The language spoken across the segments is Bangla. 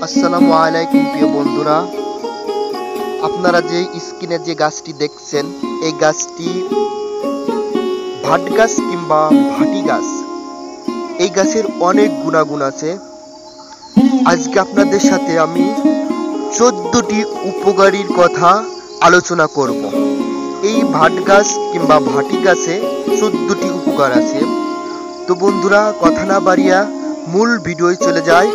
আসসালামু আলাইকুম প্রিয় বন্ধুরা, আপনারা যে স্ক্রিনে যে গাছটি দেখছেন এই গাছটি ভাট গাছ কিংবা ভাটি গাছ। এই গাছের অনেক গুণাগুণ আছে। আজকে আপনাদের সাথে আমি 14টি উপকারীর কথা আলোচনা করব। এই ভাট গাছ কিংবা ভাটি গাছে 14টি উপকার আছে। তো বন্ধুরা, কথা না বাড়িয়া মূল ভিডিওয় চলে যায়।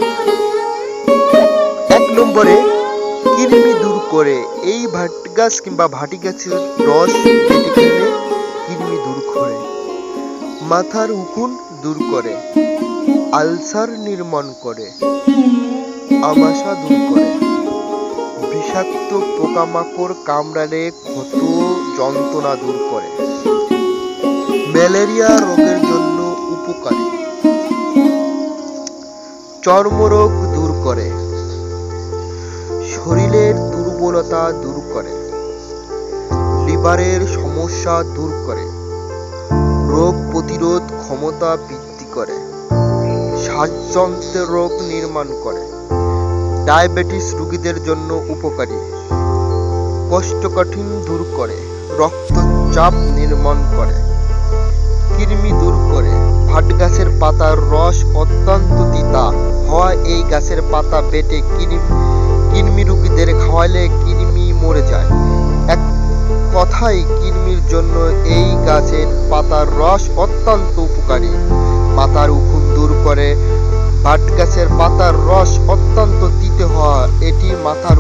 1 নম্বরে কৃমি দূর করে। এই ভাট গাছ কিংবা ভাটি গাছের রস বেটে খেলে কৃমি দূর করে, মাথার উকুন দূর করে, আলসার নির্মূল করে, আমাশা দূর করে, বিষাক্ত পোকামাকড় কামড়ালে ক্ষত যন্ত্রণা দূর করে, ম্যালেরিয়া রোগের জন্য উপকারী, চর্মরোগ দূর করে, শরীরের দুর্বলতা দূর করে, লিভারের সমস্যা দূর করে, রোগ প্রতিরোধ ক্ষমতা বৃদ্ধি করে, শ্বাসযন্ত্রের রোগ নির্মূল করে, ডায়াবেটিস রোগীদের জন্য উপকারী, কোষ্ঠকাঠিন্য দূর করে, রক্তচাপ নির্মূল করে, কৃমি দূর করে। ভাট গাছের পাতার রস অত্যন্ত তিতা হওয়ায় এই গাছের পাতা বেটে কৃমি রোগীদের খাওয়ালে কৃমি মরে যায়। এক কথায় কৃমির জন্য এই গাছের পাতার রস অত্যন্ত উপকারী। মাথার উকুন দূর করে। ভাট গাছের পাতার রস অত্যন্ত তিতে হওয়া এটি মাথার